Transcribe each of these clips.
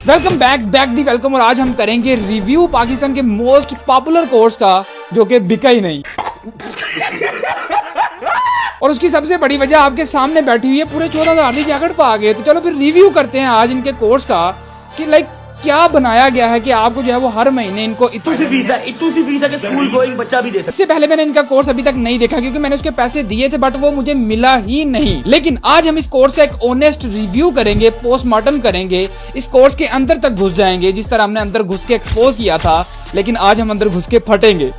Welcome back the welcome. और आज हम करेंगे रिव्यू पाकिस्तान के मोस्ट पॉपुलर कोर्स का जो कि बिका ही नहीं। और उसकी सबसे बड़ी वजह आपके सामने बैठी हुई है, पूरे 14,000 की जैकेट पा गए। तो चलो फिर रिव्यू करते हैं आज इनके कोर्स का कि लाइक क्या बनाया गया है कि आपको जो है वो हर महीने इनको इतनी सी फीस है कि स्कूल गोइंग बच्चा भी दे सकता है। इससे पहले मैंने इनका कोर्स अभी तक नहीं देखा क्योंकि मैंने उसके पैसे दिए थे बट वो मुझे मिला ही नहीं। लेकिन आज हम इस कोर्स का एक ऑनेस्ट रिव्यू करेंगे, पोस्टमार्टम करेंगे, इस कोर्स के अंदर तक घुस जाएंगे जिस तरह हमने अंदर घुस के एक्सपोज किया था। लेकिन आज हम अंदर घुस के फटेंगे।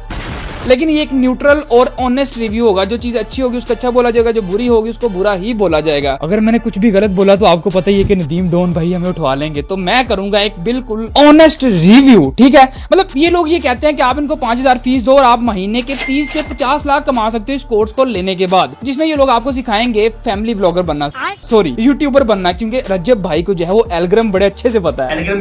लेकिन ये एक न्यूट्रल और ऑनेस्ट रिव्यू होगा। जो चीज अच्छी होगी उसको अच्छा बोला जाएगा, जो बुरी होगी उसको बुरा ही बोला जाएगा। अगर मैंने कुछ भी गलत बोला तो आपको पता ही है कि नदीम डॉन भाई हमें उठवा लेंगे। तो मैं करूंगा एक बिल्कुल ऑनेस्ट रिव्यू, ठीक है। मतलब ये लोग ये कहते हैं कि आप इनको 5,000 फीस दो और आप महीने के 30 से 50 लाख कमा सकते हो इस कोर्स को लेने के बाद, जिसमें ये लोग आपको सिखाएंगे फैमिली व्लॉगर बनना, सॉरी यूट्यूबर बनना, क्योंकि रजब भाई को जो है वो एल्गोरिथम बड़े अच्छे से पता है।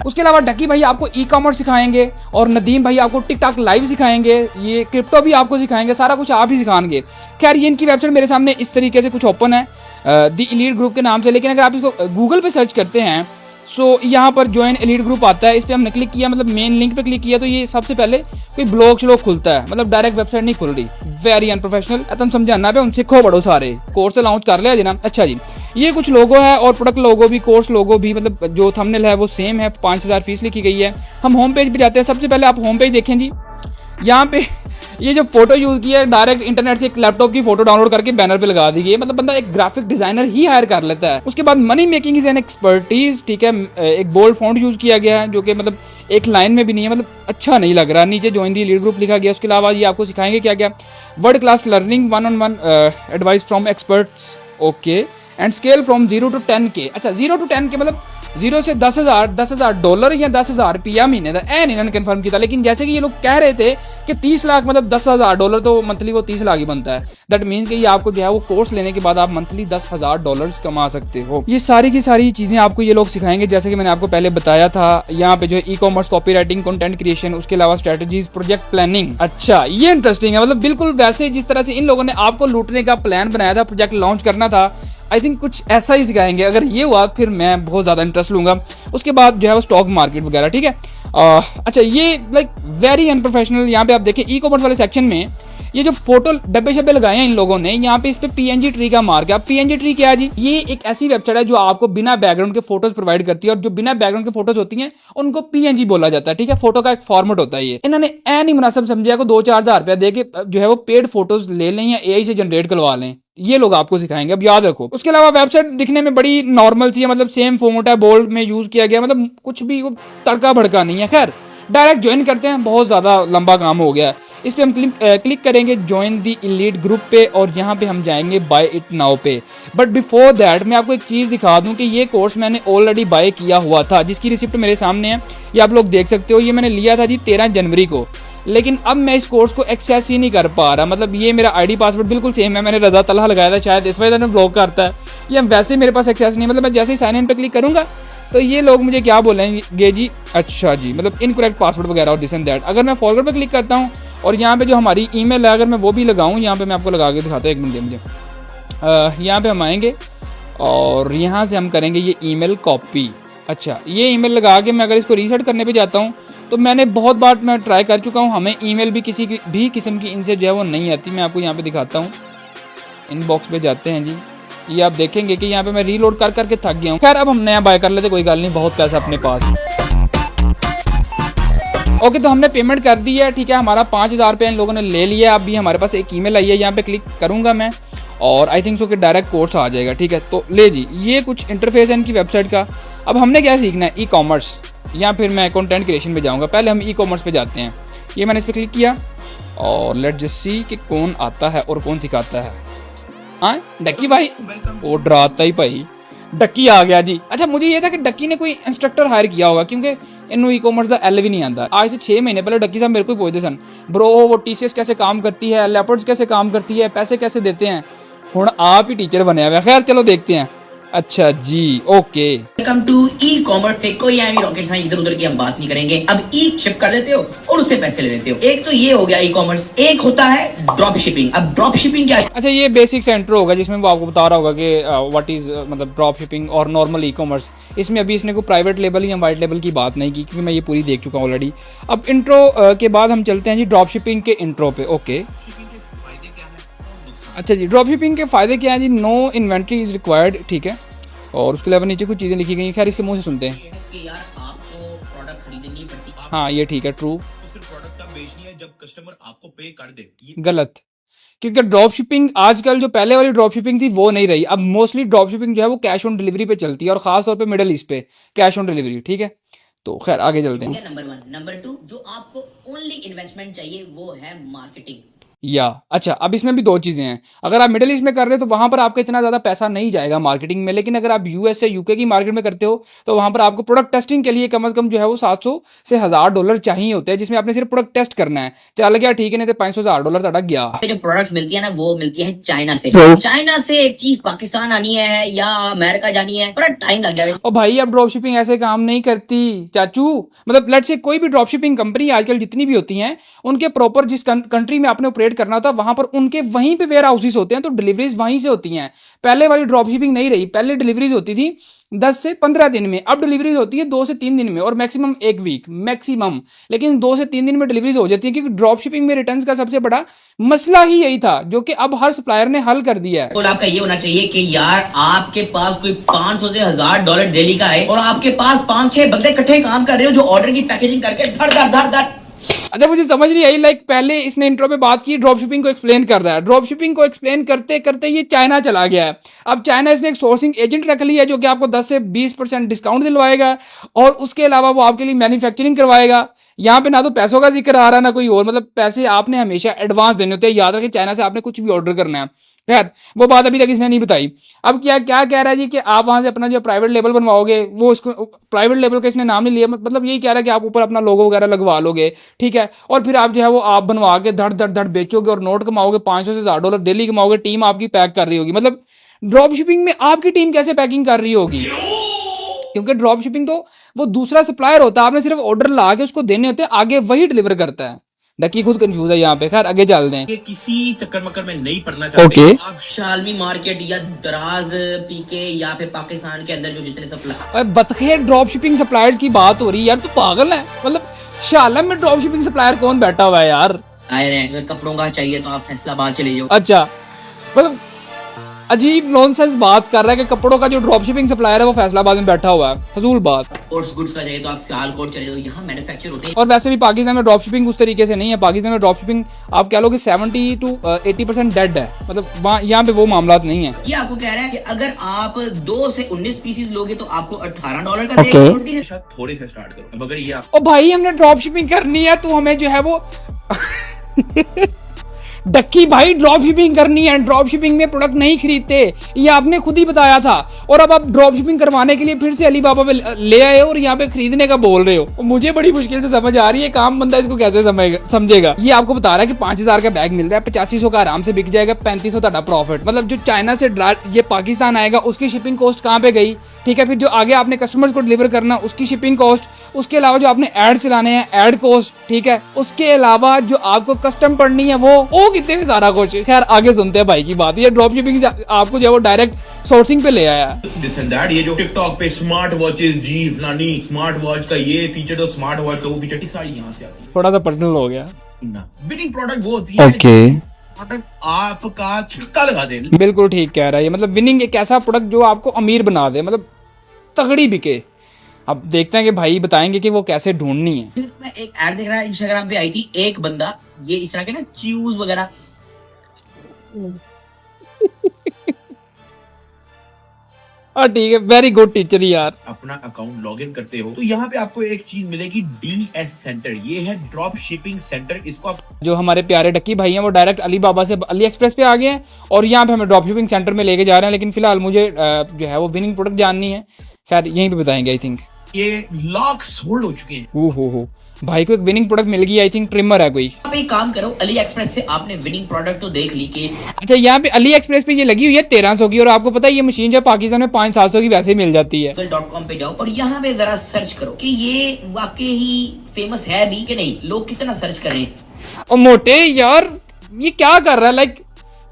उसके अलावा डकी भाई आपको ई कॉमर्स सिखाएंगे और नदीम भाई आपको टिकटॉक लाइव सिखाएंगे, ये क्रिप्टो भी आपको सिखाएंगे, सारा कुछ आप ही सिखाएंगे। खैर ये इनकी वेबसाइट मेरे सामने इस तरीके से कुछ ओपन है द एलीट ग्रुप के नाम से। लेकिन अगर आप इसको गूगल पे सर्च करते हैं सो यहाँ पर ज्वाइन एलीट ग्रुप आता है। इस पे हमने क्लिक किया, मतलब मेन लिंक पे क्लिक किया तो ये सबसे पहले कोई ब्लॉग श्लॉग खुलता है, मतलब डायरेक्ट वेबसाइट नहीं खुल रही। Very unprofessional. तुम समझाना पे उनसे खो बड़ो सारे कोर्स तो लॉन्च कर लिया जना। अच्छा जी, ये कुछ लोगो है और प्रोडक्ट लोगो भी, कोर्स लोगो भी, मतलब जो थंबनेल है वो सेम है। 5,000 फीस लिखी गई है। हम होम पेज पे जाते हैं। सबसे पहले आप होम पेज देखें जी। यहाँ पे ये जो फोटो यूज की है डायरेक्ट इंटरनेट से एक लैपटॉप की फोटो डाउनलोड करके बैनर पे लगा दी गई है। मतलब बंदा एक ग्राफिक डिजाइनर ही हायर कर लेता है। उसके बाद money making is an expertise, ठीक है। एक बोल्ड फॉन्ट यूज किया गया है जो कि मतलब एक लाइन में भी नहीं है, मतलब अच्छा नहीं लग रहा। नीचे ज्वाइन दी लीड ग्रुप लिखा गया। उसके अलावा ये आपको सिखाएंगे क्या क्या, world class learning, 1-on-1 advice from experts, okay, and scale from 0 to 10K। अच्छा 0 to 10K मतलब 0 से 10,000 डॉलर या 10,000 रुपया महीने का एन इन्होंने कंफर्म किया। लेकिन जैसे कि ये लोग कह रहे थे कि 30 लाख मतलब 10,000 डॉलर तो मंथली वो 30 लाख ही बनता है। दैट मीन्स कि ये आपको जो है वो कोर्स लेने के बाद आप मंथली 10,000 डॉलर कमा सकते हो। ये सारी की सारी चीजें आपको ये लोग सिखाएंगे जैसे कि मैंने आपको पहले बताया था। यहाँ पे जो है e commerce, copy writing, content creation, उसके अलावा स्ट्रेटेजीज, प्रोजेक्ट प्लानिंग। अच्छा ये इंटरेस्टिंग है, मतलब बिल्कुल वैसे जिस तरह से इन लोगों ने आपको लूटने का प्लान बनाया था, प्रोजेक्ट लॉन्च करना था, आई थिंक कुछ ऐसा ही सिखाएंगे। अगर ये हुआ फिर मैं बहुत ज्यादा इंटरेस्ट लूंगा। उसके बाद जो है वो स्टॉक मार्केट वगैरह, ठीक है। अच्छा ये लाइक वेरी अनप्रोफेशनल। यहाँ पे आप देखें ई कॉमर्स वाले सेक्शन में ये जो फोटो डब्बे शब्बे लगाए हैं इन लोगों ने, यहाँ पे इस पे PNG ट्री का मार्क है। PNG ट्री क्या है जी? ये एक ऐसी वेबसाइट है जो आपको बिना बैकग्राउंड के फोटोज प्रोवाइड करती है और जो बिना बैकग्राउंड के फोटोज होती हैं उनको PNG बोला जाता है, ठीक है। फोटो का एक फॉर्मेट होता है। ये इन्होंने नहीं मुनासिब समझा को 2-4 हज़ार रुपया दे के जो है वो पेड फोटोज ले लें या AI से जनरेट करवा लें। ये लोग आपको सिखाएंगे, अब याद रखो। उसके अलावा वेबसाइट दिखने में बड़ी नॉर्मल सी है, मतलब सेम फॉर्मेट है, बोल्ड में यूज किया गया, मतलब कुछ भी तड़का भड़का नहीं है। खैर डायरेक्ट ज्वाइन करते हैं, बहुत ज्यादा लंबा काम हो गया है। इस पे हम क्लिक करेंगे ज्वाइन दी एलीट ग्रुप पे और यहाँ पे हम जाएंगे बाय इट नाउ पे। बट बिफोर दैट मैं आपको एक चीज दिखा दूं कि ये कोर्स मैंने ऑलरेडी बाय किया हुआ था, जिसकी रिसिप्ट मेरे सामने है, ये आप लोग देख सकते हो। ये मैंने लिया था जी 13 जनवरी को। लेकिन अब मैं इस कोर्स को एक्सेस ही नहीं कर पा रहा। मतलब ये मेरा ID पासवर्ड बिल्कुल सेम है, मैंने रजा तलहा लगाया था, शायद इस वजह से ब्लॉक करता है। ये वैसे मेरे पास एक्सेस नहीं है। मतलब मैं जैसे ही साइन इन पे क्लिक करूंगा तो ये लोग मुझे क्या बोलेंगे जी, अच्छा जी, मतलब इनकरेक्ट पासवर्ड वगैरह और दिस एंड दैट। अगर मैं फॉरवर्ड पे क्लिक करता हूँ और यहाँ पे जो हमारी ईमेल है अगर मैं वो भी लगाऊँ, यहाँ पे मैं आपको लगा के दिखाता हूँ, एक मिनट मुझे। यहाँ पे हम आएंगे और यहाँ से हम करेंगे ये ईमेल कॉपी। अच्छा ये ईमेल लगा के मैं अगर इसको रीसेट करने पे जाता हूँ तो मैंने बहुत बार मैं ट्राई कर चुका हूँ, हमें ईमेल भी किसी भी किस्म की इनसे जो है वो नहीं आती। मैं आपको यहाँ पे दिखाता हूँ, इनबॉक्स पे जाते हैं जी। ये आप देखेंगे कि यहाँ पे मैं रीलोड कर करके थक गया हूँ। खैर अब हम नया बाय कर लेते, कोई गल नहीं, बहुत पैसा अपने पास। ओके तो हमने पेमेंट कर दी है, ठीक है। हमारा 5,000 रुपये इन लोगों ने ले लिया। अभी हमारे पास एक ईमेल आई है, यहाँ पे क्लिक करूंगा मैं और आई थिंक सो कि डायरेक्ट कोर्स आ जाएगा, ठीक है। तो ले जी, ये कुछ इंटरफेस है इनकी वेबसाइट का। अब हमने क्या सीखना है, ई कॉमर्स या फिर मैं कंटेंट क्रिएशन पे जाऊंगा। पहले हम ई कॉमर्स पे जाते हैं। ये मैंने इस पर क्लिक किया और लेट जस्ट सी कि कौन आता है और कौन सिखाता है। हाँ डक्की भाई, वो डराता ही भाई, डक्की आ गया जी। अच्छा मुझे ये था कि डक्की ने कोई इंस्ट्रक्टर हायर किया होगा क्योंकि इन्होंने ई कॉमर्स का L भी नहीं आता। आज से 6 महीने पहले डक्की साहब मेरे को पूछते सन, ब्रो वो TCS कैसे काम करती है, लेपर्ड्स कैसे काम करती है, पैसे कैसे देते हैं। हुण आप ही टीचर बने हुए। खैर चलो देखते हैं। अच्छा जी, okay. Welcome to e commerce से कोई एमी रॉकेट साइंस इधर उधर की हम बात नहीं करेंगे। अब ई शिप कर लेते हो और उससे पैसे ले लेते हो। एक तो ये हो गया ई कॉमर्स, एक होता है ड्रॉप शिपिंग। अब ड्रॉप शिपिंग क्या है? अच्छा, ये बेसिक सेंटर होगा जिसमें वो आपको बता रहा होगा कि व्हाट इज मतलब ड्रॉप शिपिंग और नॉर्मल ई कॉमर्स। इसमें अभी इसने कोई प्राइवेट लेबल या वाइट लेबल की बात नहीं की, क्योंकि मैं ये पूरी देख चुका हूँ ऑलरेडी। अब इंट्रो के बाद हम चलते हैं जी ड्रॉप शिपिंग के इंट्रो पे। ओके, अच्छा जी, ड्रॉप शिपिंग के फायदे क्या हैं जी? नो इन्वेंट्री इज रिक्वायर्ड, ठीक है। और उसके अलावा नीचे कुछ चीज़ें लिखी गई हैं, खैर इसके मुंह से सुनते हैं। कि यार आपको प्रोडक्ट खरीदनी पड़ती है। हाँ, ये ठीक है, ट्रू। तो सिर्फ प्रोडक्ट तब बेचनी है जब कस्टमर आपको पे कर दे। ये गलत, क्योंकि ड्रॉप शिपिंग आजकल जो पहले वाली ड्रॉप शिपिंग थी वो नहीं रही। अब मोस्टली ड्रॉप शिपिंग जो है वो कैश ऑन डिलीवरी पे चलती है, और खास तौर पे मिडिल ईस्ट पे कैश ऑन डिलीवरी, ठीक है। तो खैर आगे चलते हैं। नंबर 1, नंबर 2, जो आपको ओनली इन्वेस्टमेंट चाहिए वो है मार्केटिंग। या अच्छा, अब इसमें भी दो चीज़ें हैं। अगर आप मिडिल ईस्ट में कर रहे हो तो वहां पर आपका इतना ज़्यादा पैसा नहीं जाएगा मार्केटिंग में, लेकिन अगर आप यूएस से यूके की मार्केट में करते हो तो वहां पर आपको प्रोडक्ट टेस्टिंग के लिए कम से कम जो है वो $700 से $1000 चाहिए होते हैं, जिसमें आपने सिर्फ प्रोडक्ट टेस्ट करना है। चल गया ठीक है, नहीं तो $500 से $1000 तक गया। जो प्रोडक्ट्स मिलती है ना वो मिलती है चाइना से। चाइना से एक चीज पाकिस्तान आनी है या अमेरिका जानी है, बड़ा टाइम लग जाएगा। और भाई अब ड्रॉप शिपिंग ऐसे काम नहीं करती चाचू। मतलब लेट्स से कोई भी ड्रॉप शिपिंग कंपनी आजकल जितनी भी होती हैं, उनके प्रॉपर जिस कंट्री में आपने ऑपरेट करना होता है वहां पर उनके वहीं पे वेयर हाउसेस होते हैं, तो डिलीवरीज वहीं से होती हैं। पहले वाली ड्रॉप शिपिंग नहीं रही, पहले डिलीवरीज होती थी 10 से 15 दिन में, अब डिलीवरीज होती है 2 से 3 दिन में, और मैक्सिमम 1 वीक मैक्सिमम, लेकिन 2 से 3 दिन में डिलीवरीज हो जाती है, क्योंकि ड्रॉप शिपिंग में रिटर्न्स का सबसे बड़ा मसला ही यही था, जो कि अब हर सप्लायर ने हल कर दिया है। तो आपका ये होना चाहिए कि यार आपके पास कोई 500 से $1000 डेली का है और आपके पास 5-6 बंदे इकट्ठे काम कर रहे हो जो ऑर्डर की पैकेजिंग करके धड़ धड़ धड़ धड़। अच्छा, मुझे समझ नहीं आई, लाइक पहले इसने इंट्रो पे बात की ड्रॉप शिपिंग को एक्सप्लेन कर रहा है, ड्रॉप शिपिंग को एक्सप्लेन करते करते ये चाइना चला गया है। अब चाइना इसने एक सोर्सिंग एजेंट रख लिया है जो कि आपको 10 से 20% डिस्काउंट दिलवाएगा, और उसके अलावा वो आपके लिए मैन्युफैक्चरिंग करवाएगा। यहाँ पे ना तो पैसों का जिक्र आ रहा ना कोई और, मतलब पैसे आपने हमेशा एडवांस देने होते हैं। याद रखें, चाइना से आपने कुछ भी ऑर्डर करना है। खैर वो बात अभी तक इसने नहीं बताई। अब क्या क्या कह रहा है जी कि आप वहां से अपना जो प्राइवेट लेबल बनवाओगे, वो उसको प्राइवेट लेबल का इसने नाम नहीं लिया, मतलब यही कह रहा है कि आप ऊपर अपना लोगो वगैरह लगवा लोगे, ठीक है, और फिर आप जो है वो आप बनवा के धड़ धड़ धड़ बेचोगे और नोट कमाओगे, $500 से $1000 डेली कमाओगे। टीम आपकी पैक कर रही होगी। मतलब ड्रॉप शिपिंग में आपकी टीम कैसे पैकिंग कर रही होगी? क्योंकि ड्रॉप शिपिंग तो वो दूसरा सप्लायर होता है, आपने सिर्फ ऑर्डर ला के उसको देने होते हैं, आगे वही डिलीवर करता है। डकी खुद कंफ्यूज है यहाँ पे। खैर आगे चल दें। कि किसी चक्कर मक्कर में नहीं पड़ना चाहते। ओके। आप शालमी मार्केट या दराज पीके या फिर पाकिस्तान के अंदर जो जितने सप्लाई बतखे ड्रॉप शिपिंग सप्लायर्स की बात हो रही है यार, तू पागल है? मतलब शालम में ड्रॉप शिपिंग सप्लायर कौन बैठा हुआ है यार? आए रहे हैं। अगर कपड़ों का चाहिए तो आप फैसलाबाद चले जाओ। अच्छा, मतलब अजीब नॉनसेंस बात कर रहा है कि कपड़ों का जो ड्रॉप शिपिंग सप्लायर है वो फैसलाबाद में बैठा हुआ है। फजूल बात। स्पोर्ट्स गुड्स का चाहिए तो आप सियालकोट चले जाओ, यहाँ मैन्युफैक्चर होते हैं। और वैसे भी पाकिस्तान में ड्रॉप शिपिंग उस तरीके से नहीं है। पाकिस्तान में ड्रॉप शिपिंग आप कह लो कि 70 to 80% डेड है, मतलब वहाँ यहाँ पे वो मामला नहीं है। ये आपको कह रहा है कि अगर आप 2 से 19 पीसीज लोगे तो आपको $18 का देगा। शायद थोड़े से स्टार्ट करो। अगर ये आप ओ भाई, हमने ड्रॉप शिपिंग करनी है तो हमें जो है वो डक्की भाई ड्रॉप शिपिंग करनी है। ड्रॉप शिपिंग में प्रोडक्ट नहीं खरीदते, ये आपने खुद ही बताया था। और अब आप ड्रॉप शिपिंग करवाने के लिए फिर से अलीबाबा पे ले आए और यहाँ पे खरीदने का बोल रहे हो। मुझे बड़ी मुश्किल से समझ आ रही है काम बंदा इसको कैसे समझेगा। ये आपको बता रहा है कि 5000 का बैग मिल रहा है, 8500 का आराम से बिक जाएगा, 3500 ਤੁਹਾਡਾ प्रॉफिट। मतलब जो चाइना से ये पाकिस्तान आएगा उसकी शिपिंग कॉस्ट कहाँ पे गई, ठीक है। फिर जो आगे आपने कस्टमर्स को डिलीवर करना उसकी शिपिंग कॉस्ट, उसके अलावा जो आपने ऐड चलाने हैं ऐड कॉस्ट, ठीक है। उसके अलावा जो आपको कस्टम पढ़नी है वो कितने में सारा कुछ। खैर आगे सुनते हैं भाई की बात। ये ड्रॉप शिपिंग आपको जो है वो डायरेक्ट सोर्सिंग पे ले आया। दिस एंड दैट, ये जो टिकटॉक पे स्मार्ट वॉचेस जी फलानी स्मार्ट वॉच का ये फीचर तो स्मार्ट वॉच का वो फीचर, सारी यहाँ से आती है। थोड़ा सा पर्सनल हो गया। विनिंग प्रोडक्ट वो होती है ओके, मतलब आपका छक्का लगा दे। बिल्कुल ठीक कह रहा है। मतलब विनिंग एक ऐसा प्रोडक्ट जो आपको अमीर बना दे, मतलब तगड़ी बिके। अब देखते हैं कि भाई बताएंगे कि वो कैसे ढूंढनी है। मैं एक ऐड देख रहा है इंस्टाग्राम पे आई थी, एक बंदा ये इस तरह के ना च्यूज वगैरह ठीक है, वेरी गुड टीचर यार। अपना अकाउंट लॉग इन करते हो तो यहाँ पे आपको एक चीज मिलेगी DS सेंटर। ये है ड्रॉप शिपिंग सेंटर। इसको आप जो हमारे प्यारे डक्की भाई हैं वो डायरेक्ट अलीबाबा से अली एक्सप्रेस पे आ गए हैं और यहाँ पे हमें ड्रॉप शिपिंग सेंटर में लेके जा रहे हैं। लेकिन फिलहाल मुझे जो है वो विनिंग प्रोडक्ट जाननी है। खैर यहीं पे बताएंगे आई थिंक। ये लॉक्स होल्ड हो चुके हैं। हो भाई को एक विनिंग प्रोडक्ट मिल गई, आई थिंक ट्रिमर है कोई। आप एक काम करो, अली एक्सप्रेस से आपने विनिंग प्रोडक्ट तो देख ली कि अच्छा, यहाँ पे अली एक्सप्रेस पे ये लगी हुई है 1300 की, और आपको पता है ये मशीन जो पाकिस्तान में 500-700 की वैसे ही मिल जाती है। google.com पे जाओ और यहाँ पे जरा सर्च करो कि ये वाकई ही फेमस है भी कि नहीं, लोग कितना सर्च कर रहे हैं। और मोटे यार ये क्या कर रहा है, लाइक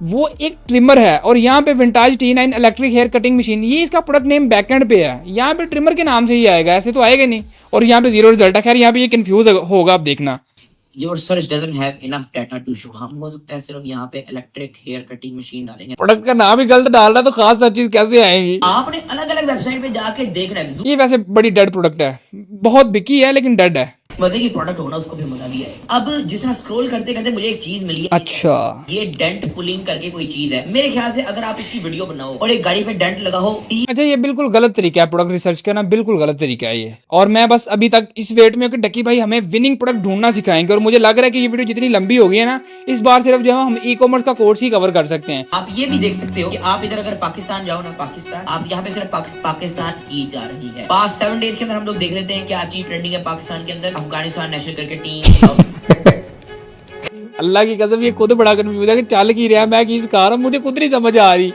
वो एक ट्रिमर है और यहाँ पे vintage T9 electric hair cutting machine, ये इसका प्रोडक्ट नेम बैकएंड पे है, यहाँ पे ट्रिमर के नाम से ही आएगा, ऐसे तो आएगा नहीं। और यहाँ पे 0 रिजल्ट है। खैर यहाँ पे ये कंफ्यूज होगा, आप देखना। Your search doesn't have enough data to show। हम हो सकता है सिर्फ यहाँ पे इलेक्ट्रिक हेयर कटिंग मशीन डालेंगे, प्रोडक्ट का नाम ही गलत डाल रहा है तो खास सर्चेज कैसे आएंगी। आपने अलग अलग वेबसाइट पे जाके देखना है। ये वैसे बड़ी डेड प्रोडक्ट है, बहुत बिकी है लेकिन डेड है। मजे की प्रोडक्ट होना उसको भी मजा भी है। अब जिस तरह स्क्रॉल करते करते मुझे एक चीज मिली है। अच्छा, ये डेंट पुलिंग करके कोई चीज है, मेरे ख्याल से अगर आप इसकी वीडियो बनाओ और एक गाड़ी पे डेंट लगा हो। अच्छा, ये बिल्कुल गलत तरीका है प्रोडक्ट रिसर्च करना, बिल्कुल गलत तरीका है ये। और मैं बस अभी तक इस वेट में कि डकी भाई हमें विनिंग प्रोडक्ट ढूंढना सिखाएंगे, और मुझे लग रहा है कि ये वीडियो जितनी लंबी हो गई है ना, इस बार सिर्फ जो है हम ई-कॉमर्स का कोर्स ही कवर कर सकते हैं। आप ये भी देख सकते हो कि आप इधर अगर पाकिस्तान जाओ ना, पाकिस्तान आप यहाँ पे सिर्फ पाकिस्तान की जा रही है। पास्ट 7 डेज के अंदर हम लोग देख लेते हैं क्या चीज ट्रेंडिंग है पाकिस्तान के अंदर। Afghanistan national cricket team. अल्लाह की कसम ये खुद बड़ा कंफ्यूज है कि चल की रहा है, मैं की सिखा रहा हूँ, मुझे खुद नहीं समझ आ रही।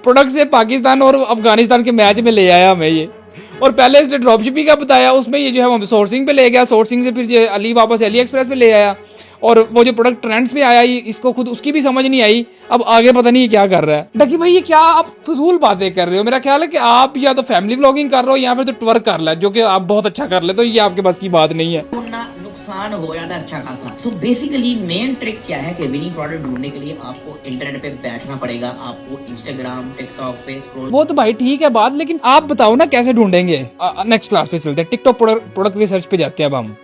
प्रोडक्ट से पाकिस्तान और अफगानिस्तान के मैच में ले आया हमें ये, और पहले इसने ड्रॉप शिपिंग का बताया, उसमें ये जो है हम सोर्सिंग पे ले गया, सोर्सिंग से फिर जो अली वापस अली एक्सप्रेस पे ले आया, और वो जो प्रोडक्ट ट्रेंड्स पे आया इसको खुद उसकी भी समझ नहीं आई। अब आगे पता नहीं क्या कर रहा है। डकी भाई ये क्या आप फजूल बातें कर रहे हो? मेरा ख्याल है कि आप या तो फैमिली व्लॉगिंग कर रहे हो या फिर तो ट्वर्क कर रहे हो, जो कि आप बहुत अच्छा कर ले, तो ये आपके बस की बात नहीं है। नुकसान हो जाता है अच्छा खासा। तो बेसिकली मेन ट्रिक क्या है कि विनिंग प्रोडक्ट ढूंढने के लिए आपको इंटरनेट पे बैठना पड़ेगा, आपको इंस्टाग्राम टिकटॉक पे स्क्रॉल। वो तो भाई ठीक है बात, लेकिन आप बताओ ना कैसे ढूंढेंगे। नेक्स्ट क्लास पे चलते हैं, टिकटॉक प्रोडक्ट रिसर्च पे जाते हैं अब हम।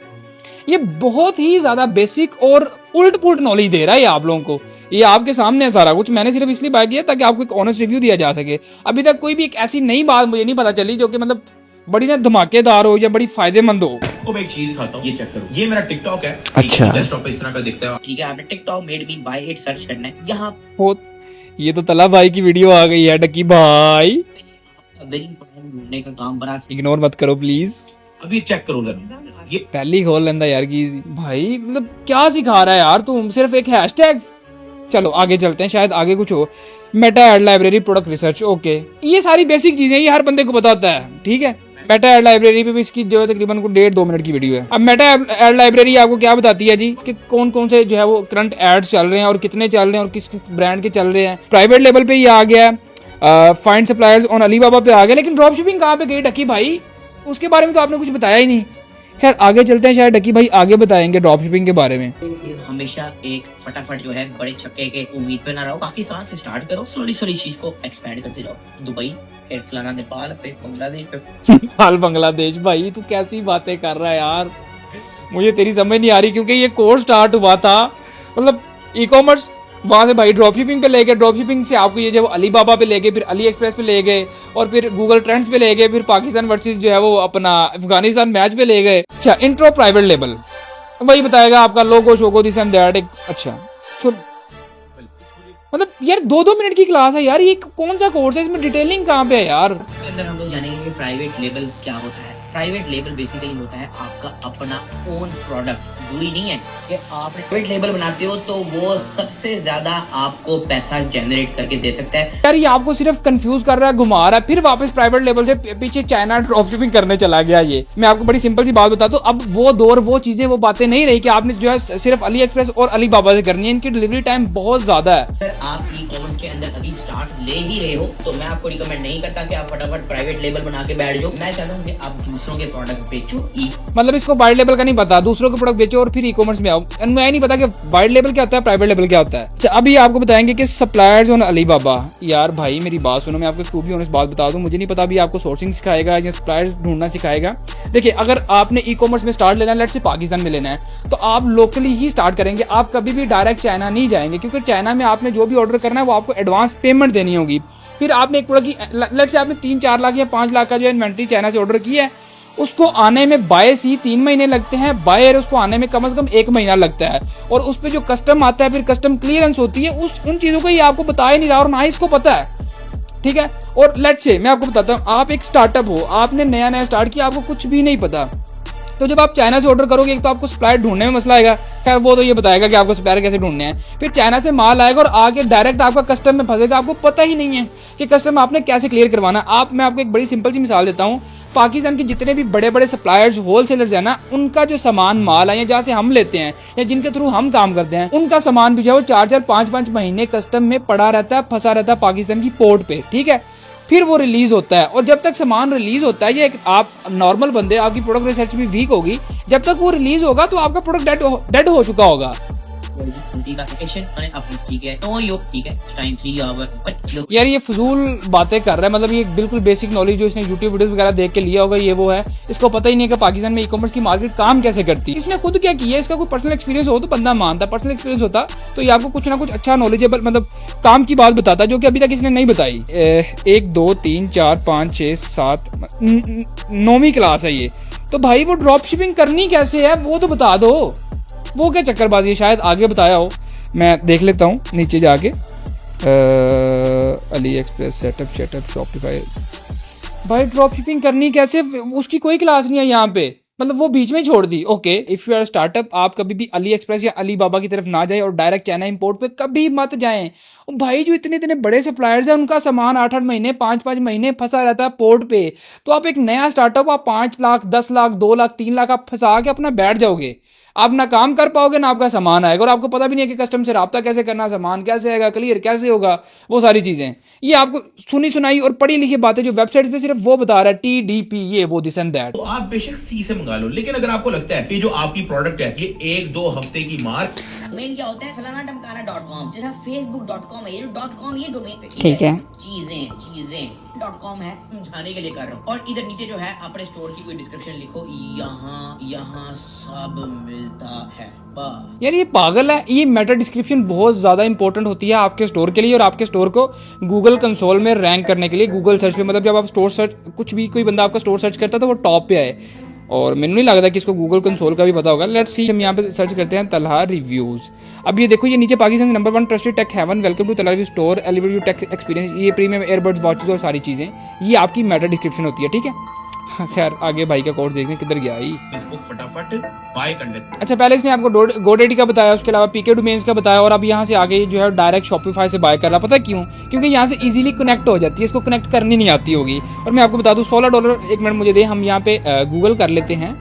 ये बहुत ही ज्यादा बेसिक और उल्ट पुल्ट नॉलेज दे रहा है ये आप लोगों को। ये आपके सामने है सारा कुछ, मैंने सिर्फ इसलिए बाय किया ताकि आपको एक ऑनेस्ट रिव्यू दिया जा सके। अभी तक कोई भी एक ऐसी नई बात मुझे नहीं पता चली जो कि मतलब बड़ी ना धमाकेदार हो या बड़ी फायदेमंद हो। तो मैं एक चीज दिखाता हूँ, ये चेक करो, ये मेरा टिकटॉक है। अच्छा, डेस्कटॉप पे इस तरह का दिखता है। ठीक है, आपने TikTok made me buy it search करना है। यहाँ हो ये तो तला भाई की वीडियो आ गई है। डकी भाई विनिंग प्रोडक्ट ढूंढने का काम बड़ा इग्नोर मत करो प्लीज। अभी चेक करो जरा, ये पहली खोल लेंदा यार की भाई, मतलब क्या सिखा रहा है यार तुम, सिर्फ एक हैशटैग। चलो आगे चलते हैं, शायद आगे कुछ हो। Meta ad library product research, okay, ये सारी बेसिक चीजें ये हर बंदे को पता होता है, ठीक है। मेटा एड लाइब्रेरी पे भी इसकी जो है तकरीबन 1.5-2 मिनट की वीडियो है। अब मेटा एड लाइब्रेरी आपको क्या बताती है जी कि कौन कौन से जो है वो करंट एड्स चल रहे हैं और कितने चल रहे हैं और किस ब्रांड के चल रहे हैं। प्राइवेट लेवल पे ये आ गया है, फाइंड सप्लायर्स ऑन अलीबाबा पे आ गया, लेकिन ड्रॉप शिपिंग कहाँ पे गई डकी भाई? उसके बारे में तो आपने कुछ बताया ही नहीं। खैर आगे चलते हैं, शायद डकी भाई आगे बताएंगे ड्रॉप शिपिंग के बारे में। हमेशा एक फटाफट जो है बड़े छक्के के उम्मीद पे ना रहो। पाकिस्तान से स्टार्ट करो, स्लोली स्लोली चीज को एक्सपेंड करते जाओ। दुबई, फिर फलाना नेपाल, फिर बांग्लादेश, फिर हाल बांग्लादेश। भाई तू कैसी बातें कर रहा है यार, मुझे तेरी समझ नहीं आ रही, क्योंकि ये कोर्स स्टार्ट हुआ था मतलब ई कॉमर्स, वहां से भाई ड्रॉप शिपिंग पे ले गए, ड्रॉप शिपिंग से आपको ये जो अली बाबा पे ले गए, फिर अली एक्सप्रेस पे ले गए, और फिर गूगल ट्रेंड्स पे ले गए, फिर पाकिस्तान वर्सेस जो है वो अपना अफगानिस्तान मैच पे ले गए। अच्छा, इंट्रो प्राइवेट लेबल वही बताएगा आपका लोगो शोगो दिस एंड दैट। अच्छा मतलब यार 2-2 मिनट की क्लास है यार, ये कौन सा कोर्स है, इसमें डिटेलिंग कहाँ पे है यार? इसके अंदर हम लोग जानेंगे कि प्राइवेट लेबल क्या होता है। प्राइवेट लेबल बेसिकली होता है आपका अपना ओन प्रोडक्ट। जरूरी नहीं है कि आप प्राइवेट लेबल बनाते हो तो वो सबसे ज्यादा आपको पैसा जनरेट करके दे सकता है। यार ये आपको सिर्फ कंफ्यूज कर रहा है, घुमा रहा है, फिर वापस प्राइवेट लेवल से पीछे चाइना ड्रॉप शिपिंग करने चला गया। ये मैं आपको बड़ी सिंपल सी बात बताता हूँ, अब वो दौर वो चीजें वो बातें नहीं रही कि आपने जो है सिर्फ अली एक्सप्रेस और अली बाबा से करनी है। इनकी डिलीवरी टाइम बहुत ज्यादा है। अगर आप ई कॉमर्स के अंदर अभी स्टार्ट ले ही रहे हो तो मैं आपको रिकमेंड नहीं करता कि आप फटाफट प्राइवेट लेबल बना के बैठ जाओ। मैं चाहता हूँ कि आप दूसरों के प्रोडक्ट बेचो। मतलब इसको वाइड लेवल का नहीं पता, दूसरों के प्रोडक्ट बेचो और फिर ई कॉमर्स में आओ। मैं नहीं पता कि वाइड लेवल क्या होता है, प्राइवेट लेवल क्या होता है। अच्छा, अभी आपको बताएंगे कि सप्लायर्स ऑन अली बाबा। यार भाई मेरी बात सुनो, मैं आपको टू बी ऑनेस्ट बात बता दूं, मुझे नहीं पता अभी आपको सोर्सिंग सिखाएगा या सप्लायर्स ढूंढना सिखाएगा। देखिए, अगर आपने ई कॉमर्स में स्टार्ट लेना है, लेट्स से पाकिस्तान में लेना है, तो आप लोकली ही स्टार्ट करेंगे। आप कभी भी डायरेक्ट चाइना नहीं जाएंगे, क्योंकि चाइना में आपने जो भी ऑर्डर करना है वो आपको एडवांस पेमेंट देनी होगी। फिर आपने एक प्रोडक्ट की लेट्स से आपने 3-4 लाख या 5 लाख का जो इन्वेंट्री चाइना से ऑर्डर किया है, उसको आने में बायस ही 3 महीने लगते हैं, बायर उसको आने में कम से कम 1 महीना लगता है, और उस पे जो कस्टम आता है, फिर कस्टम क्लियरेंस होती है, उन चीजों को ये आपको बता ही नहीं रहा और ना ही इसको पता है, ठीक है। और लेट्स से मैं आपको बताता हूँ, आप एक स्टार्टअप हो, आपने नया स्टार्ट किया, आपको कुछ भी नहीं पता, तो जब आप चाइना से ऑर्डर करोगे एक तो आपको सप्लायर ढूंढने में मसला आएगा, खैर वो तो ये बताएगा कि आपको सप्लायर कैसे ढूंढने हैं। फिर चाइना से माल आएगा और आके डायरेक्ट आपका कस्टम में फंसेगा, आपको पता ही नहीं है कि कस्टम आपने कैसे क्लियर करवाना। मैं आपको एक बड़ी सिंपल सी मिसाल देता हूँ। पाकिस्तान के जितने भी बड़े बड़े सप्लायर्स होलसेलर्स है ना, उनका जो सामान माल है या जहाँ से हम लेते हैं या जिनके थ्रू हम काम करते हैं, उनका सामान भी जो है वो 4-4 5-5 महीने कस्टम में पड़ा रहता है, फंसा रहता है पाकिस्तान की पोर्ट पे, ठीक है। फिर वो रिलीज होता है और जब तक सामान रिलीज होता है, ये आप नॉर्मल बंदे, आपकी प्रोडक्ट रिसर्च भी वीक होगी, जब तक वो रिलीज होगा तो आपका प्रोडक्ट डेड हो चुका होगा। यार ये फजूल बातें कर रहा है, मतलब ये बिल्कुल बेसिक नॉलेज जो इसने यूट्यूब वीडियोस वगैरह देख के लिया होगा, ये वो है, इसको पता ही नहीं कि पाकिस्तान में ई कॉमर्स की मार्केट काम कैसे करती है। इसने खुद क्या किया, इसका कोई पर्सनल एक्सपीरियंस हो तो बंदा मानता, पर्सनल एक्सपीरियंस होता तो ये आपको कुछ ना कुछ अच्छा नॉलेजेबल मतलब काम की बात बताता, जो कि अभी तक इसने नहीं बताई। 1 2 3 4 5 6 7 9वीं क्लास है ये, तो भाई वो ड्रॉप शिपिंग करनी कैसे है वो तो बता दो। वो क्या चक्करबाजी है, शायद आगे बताया हो, मैं देख लेता हूँ नीचे जाके। अली एक्सप्रेस सेटअप शॉपिफाई, भाई ड्रॉप शिपिंग करनी कैसे, उसकी कोई क्लास नहीं है यहाँ पे, मतलब वो बीच में छोड़ दी। Okay, if you are startup, आप कभी भी अली एक्सप्रेस या अली बाबा की तरफ ना जाए और डायरेक्ट चाइना इंपोर्ट पे कभी मत जाएं। भाई जो इतने इतने बड़े सप्लायर्स हैं, उनका सामान 8-8 महीने 5-5 महीने फंसा रहता है पोर्ट पे, तो आप एक नया स्टार्टअप, आप 5 लाख 10 लाख 2 लाख 3 लाख आप फंसा के अपना बैठ जाओगे, आप ना काम कर पाओगे ना आपका सामान आएगा, और आपको पता भी नहीं है कि कस्टम से राब्ता कैसे करना, सामान कैसे आएगा, क्लियर कैसे होगा, वो सारी चीजें। ये आपको सुनी सुनाई और पढ़ी लिखी बातें जो वेबसाइट पे सिर्फ वो बता रहा है, TDP ये वो दिस एंड दैट। तो आप बेशक सी से मंगा लो, लेकिन अगर आपको लगता है कि जो आपकी प्रोडक्ट है ये 1-2 हफ्ते की मार्क, डोमेन क्या होता है, फलाना टमकाना .com, जैसा facebook.com है, ये .com ये डोमेन पे ठीक है, चीजें .com है, समझाने के लिए कर रहा हूँ। और इधर नीचे जो है अपने स्टोर की कोई डिस्क्रिप्शन लिखो, यहाँ सब मिलता है। यार ये पागल है, ये मेटा डिस्क्रिप्शन बहुत ज्यादा इंपॉर्टेंट होती है आपके स्टोर के लिए और आपके स्टोर को गूगल कंसोल में रैंक करने के लिए, गूगल सर्च पे, मतलब जब आप स्टोर सर्च, कुछ भी कोई बंदा आपका स्टोर सर्च करता है तो वो टॉप पे आए, और मैंने नहीं लगता कि इसको गूगल कंसोल का भी पता होगा। लेट्स सी, हम यहाँ पे सर्च करते हैं तलहा रिव्यूज। अब ये देखो, ये नीचे Pakistan number 1 trusted tech haven, welcome to Talha review store, elevate your tech experience, ये प्रीमियम एयरबड्स वॉचेस और सारी चीजें, ये आपकी मेटा डिस्क्रिप्शन होती है, ठीक है। खैर आगे भाई का कोर्स देखने किधर गया ही, इसको फटाफट बाय कर लेते। अच्छा, पहले इसने आपको गोडेडी का बताया, उसके अलावा पीके डोमेन्स का बताया, और अब यहाँ से आगे जो है डायरेक्ट शॉपिफाई से बाय कर रहा। पता क्यों? क्योंकि यहाँ से इजीली कनेक्ट हो जाती है, इसको कनेक्ट करनी नहीं आती होगी। और मैं आपको बता दूँ $16, 1 मिनट मुझे दे, हम यहाँ पे गूगल कर लेते हैं,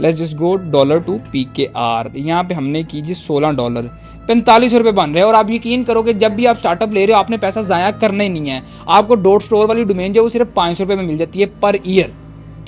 लेट्स जस्ट गो $2 यहाँ पे हमने की जी $16, 45 रुपये बन रहे हैं। और आप यकीन करोगे, जब भी आप स्टार्टअप ले रहे हो आपने पैसा जाया करना ही नहीं है, आपको डॉट स्टोर वाली डोमेन जो वो सिर्फ 500 रुपये में मिल जाती है पर ईयर,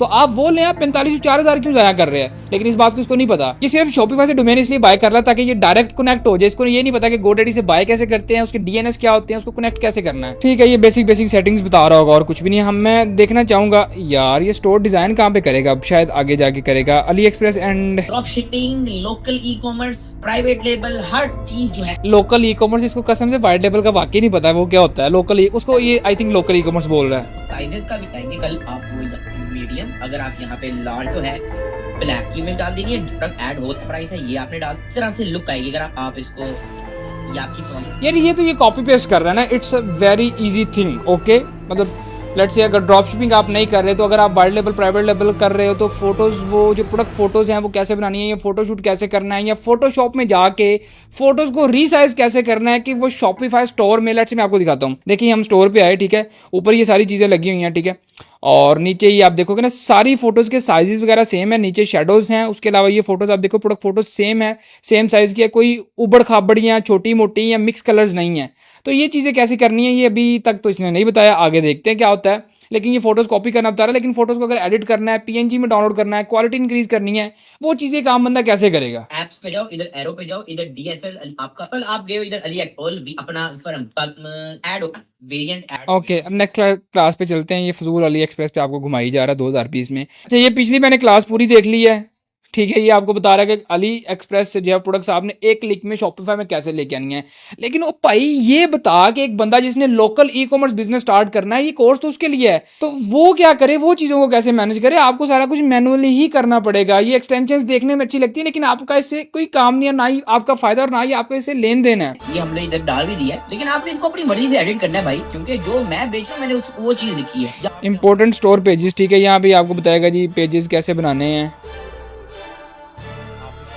तो आप वो लें, आप 45 4000 क्यों जाया कर रहे हैं। लेकिन इस बात को इसको नहीं पता, ये सिर्फ शॉपिफाई से डोमेन इसलिए बाय कर रहा है ताकि ये डायरेक्ट कनेक्ट हो जाए। इसको ये नहीं पता कि गोडेडी से बाय कैसे करते हैं, उसके DNS क्या होते हैं, उसको कनेक्ट कैसे करना है। ठीक है, ये बेसिक सेटिंग्स बता रहा होगा और कुछ भी नहीं। मैं देखना चाहूंगा यार ये स्टोर डिजाइन कहाँ पे करेगा, अब शायद आगे जाके करेगा। AliExpress and drop shipping, local e commerce, private label, हर चीज जो है। लोकल ई कॉमर्स, इसको कसम से वाइट लेबल का वाकई नहीं पता है वो क्या होता है लोकल, उसको ये I think local e commerce बोल रहा है। साइजेस का भी कहेंगे कल आप, मीडियम, अगर आप यहाँ पे लाल जो है ब्लैक की में डाल देंगे, प्रोडक्ट ऐड हो, प्राइस है ये आपने डाल, इस तरह से लुक आएगी। अगर आप इसको, ये आपकी यार ये तो ये कॉपी पेस्ट कर रहा है ना, it's a very easy thing. Okay, मतलब लेट्स से अगर ड्रॉप शिपिंग आप नहीं कर रहे तो अगर आप वाइट लेवल प्राइवेट लेवल कर रहे हो तो फोटोज, वो जो प्रोडक्ट फोटोज हैं वो कैसे बनानी है, या फोटोशूट कैसे करना है, या फोटोशॉप में जाके फोटोज को रीसाइज कैसे करना है कि वो शॉपिफाई स्टोर में, लेट्स से मैं आपको दिखाता हूँ। देखिए हम स्टोर पे आए, ठीक है, ऊपर ये सारी चीजें लगी हुई हैं, ठीक है, और नीचे ये आप देखोगे ना सारी फोटोज के साइजेस वगैरह सेम है, नीचे शेडोज हैं, उसके अलावा ये फोटोज आप देखो प्रोडक्ट फोटोज सेम है, सेम साइज की है, कोई उबड़ खाबड़ या छोटी मोटी या मिक्स कलर्स नहीं है। तो ये चीजें कैसे करनी है ये अभी तक तो इसने नहीं बताया, आगे देखते हैं क्या होता है। लेकिन ये फोटोज कॉपी करना बता रहा है, लेकिन फोटोज को अगर एडिट करना है, PNG में डाउनलोड करना है, क्वालिटी इंक्रीज करनी है, वो चीजें काम बंदा कैसे करेगा। एप्स पे जाओ, इधर एरो पे जाओ, इधर DSL आपका, कल आप गए इधर अली एक्टोल भी अपना ऐड हो, वेरिएंट ऐड। ओके, अब नेक्स्ट क्लास पे चलते हैं। ये फजूल अली एक्सप्रेस पे आपको घुमाई जा रहा है 2020 में। अच्छा, ये पिछली मैंने क्लास पूरी देख ली है, ठीक है, ये आपको बता रहा है कि अली एक्सप्रेस से जो है प्रोडक्ट्स आपने एक क्लिक में शॉपिफाई में कैसे लेके आनी है। लेकिन वो भाई ये बता कि एक बंदा जिसने local e commerce business start करना है, ये कोर्स तो उसके लिए है, तो वो क्या करे, वो चीजों को कैसे मैनेज करे, आपको सारा कुछ मैनुअली ही करना पड़ेगा। ये एक्सटेंशंस देखने में अच्छी लगती है लेकिन आपका इससे कोई काम नहीं है, ना ही आपका फायदा और ना ही आपको इससे लेन देन है। ये हमने इधर डाल भी दिया है, लेकिन आपने इसको अपनी मर्जी से एडिट करना है भाई, क्योंकि जो मैं बेच रहा हूँ मैंने वो चीज लिखी है। इंपॉर्टेंट स्टोर पेजेस, ठीक है, यहाँ पे आपको बताएगा जी पेजेस कैसे बनाने हैं।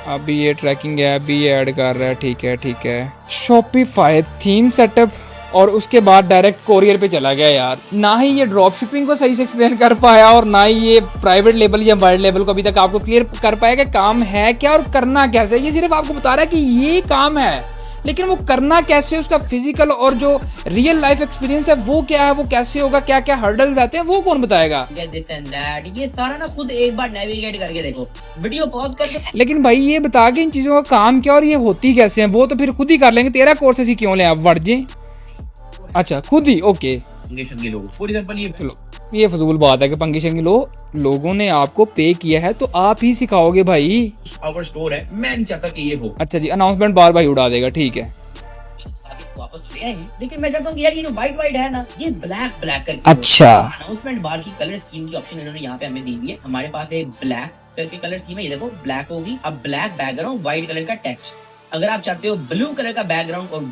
अभी ये ट्रैकिंग है, अभी ये ऐड कर रहा है, ठीक है ठीक है। शॉपिफाई थीम सेटअप और उसके बाद डायरेक्ट कोरियर पे चला गया यार। ना ही ये ड्रॉप शिपिंग को सही से एक्सप्लेन कर पाया और ना ही ये प्राइवेट लेबल या वर्ल्ड लेबल को अभी तक आपको क्लियर कर पाया कि काम है क्या और करना कैसे। ये सिर्फ आपको बता रहा है कि ये काम है, लेकिन वो करना कैसे, उसका फिजिकल और जो रियल लाइफ एक्सपीरियंस है वो क्या है, वो कैसे होगा, क्या क्या हर्डल्स आते हैं, वो कौन बताएगा। ये सारा ना खुद एक बार नेविगेट करके देखो, वीडियो पॉज करके। लेकिन भाई ये बता के इन चीजों का काम क्या और ये होती कैसे है, वो तो फिर खुद ही कर लेंगे। तेरा कोर्स ऐसी क्यों ले आप वर्जे? अच्छा खुद ही, ओके चलो ये फजूल बात है कि पंगे शंगे लोगों ने आपको पे किया है तो आप ही सिखाओगे भाई। आवर स्टोर है, मैं नहीं चाहता कि ये हो। अच्छा जी, अनाउंसमेंट बार भाई उड़ा देगा, ठीक है। वापस ले आएंगे, लेकिन मैं चाहता हूँ यार ये जो व्हाइट है ना, ये ब्लैक करके। अच्छा अनाउंसमेंट बार की कलर स्कीम की ऑप्शन इन्होंने यहाँ पे हमें दी हुई है। हमारे पास एक ब्लैक करके कलर स्कीम है, ये देखो ब्लैक होगी। अब ब्लैक बैकग्राउंड, व्हाइट कलर का टेक्स्ट। अगर आप चाहते हो ब्लू कलर का बैकग्राउंड और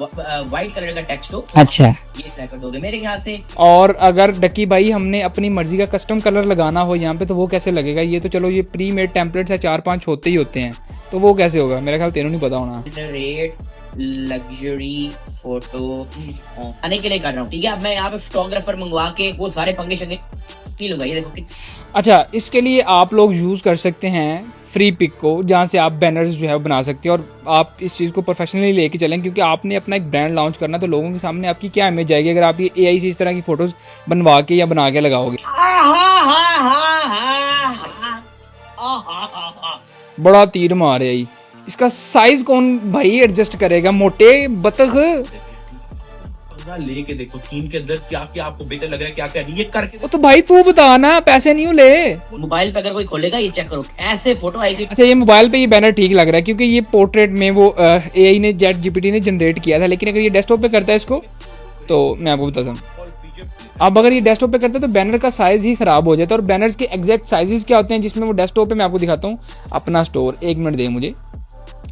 व्हाइट कलर का टेक्स्ट हो, अच्छा ये सिलेक्ट कर दोगे मेरे ख्याल से। और अगर डकी भाई हमने अपनी मर्जी का कस्टम कलर लगाना हो यहाँ पे तो वो कैसे लगेगा? ये तो चलो ये प्री मेड टेम्पलेट्स है, 4-5 होते ही होते हैं, तो वो कैसे होगा? मेरा ख्याल तेनों नहीं पता होना। लग्जरी फोटो आने के लिए कर रहा हूँ, ठीक है। अब मैं यहाँ पे फोटोग्राफर मंगवा के वो सारे पंगे शंगे नहीं लूंगा, ये देखो। अच्छा इसके लिए आप लोग यूज कर सकते हैं फ्री पिक को, जहाँ से आप बैनर्स जो है बना सकते हैं। और आप इस चीज़ को प्रोफेशनली लेके चलें, क्योंकि आपने अपना एक ब्रांड लॉन्च करना, तो लोगों के सामने आपकी क्या इमेज आएगी अगर आप ये एआई से इस तरह की फोटोज बनवा के या बना के लगाओगे। बड़ा तीर मारे आई। इसका साइज कौन भाई एडजस्ट करेगा? मोटे बतख लेके देखो थीम के अंदर क्या क्या आपको बेहतर लग रहा है, क्या क्या नहीं, ये करके। तो भाई तू बता ना, पैसे नहीं हो ले। मोबाइल पे अगर कोई खोलेगा ये चेक करो ऐसे फोटो आएगी। अच्छा ये मोबाइल पे ये बैनर ठीक लग रहा है, क्योंकि ये पोर्ट्रेट में वो एआई ने ChatGPT ने जनरेट किया था, लेकिन अगर ये डेस्कटॉप पे करता है इसको, तो मैं आपको बताता हूँ। अब अगर ये डेस्कटॉप पे करता है तो बैनर का साइज ही खराब हो जाता है। और बैनर्स के एग्जैक्ट साइजेस क्या होते हैं जिसमें वो डेस्कटॉप पे, मैं आपको दिखाता हूँ अपना स्टोर। 1 मिनट दे मुझे।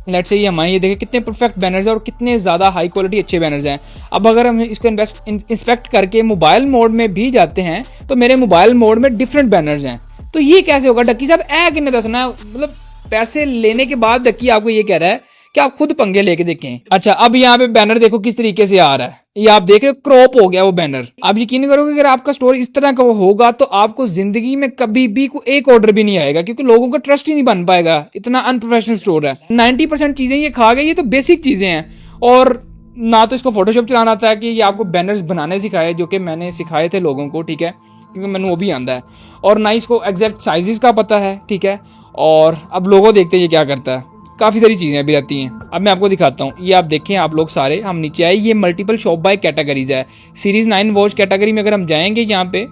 लेट्स से ये हमारे ये देखें कितने परफेक्ट बैनर्स हैं और कितने ज़्यादा हाई क्वालिटी अच्छे बैनर्स हैं। अब अगर हम इसको इंस्पेक्ट करके मोबाइल मोड में भी जाते हैं तो मेरे मोबाइल मोड में डिफरेंट बैनर्स हैं। तो ये कैसे होगा? डक्की साहब ए किन्ने दसना है, मतलब पैसे लेने के बाद डक्की आपको ये कह रहा है कि आप खुद पंगे लेके देखें। अच्छा अब यहाँ पे बैनर देखो किस तरीके से आ रहा है, ये आप देख रहे हो क्रॉप हो गया वो बैनर। आप यकीन करोगे अगर आपका स्टोर इस तरह का होगा तो आपको जिंदगी में कभी भी एक ऑर्डर भी नहीं आएगा, क्योंकि लोगों का ट्रस्ट ही नहीं बन पाएगा। इतना अनप्रोफेशनल स्टोर है। 90% चीजें ये खा गई, ये तो बेसिक चीजें हैं। और ना तो इसको फोटोशॉप चलाना आता है कि ये आपको बैनर्स बनाने सिखाए, जो कि मैंने सिखाए थे लोगों को, ठीक है, क्योंकि मैंने वो भी आंदा है। और ना इसको एग्जैक्ट साइजेस का पता है, ठीक है। और अब लोगों देखते हैं ये क्या करता है। काफ़ी सारी चीज़ें भी रहती हैं। अब मैं आपको दिखाता हूँ। ये आप देखें आप लोग सारे, हम नीचे आए, ये मल्टीपल शॉप बाय कैटेगरीज है। सीरीज 9 वॉच कैटेगरी में अगर हम जाएंगे, यहाँ पे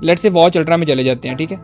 लेट्स से वॉच अल्ट्रा में चले जाते हैं, ठीक है।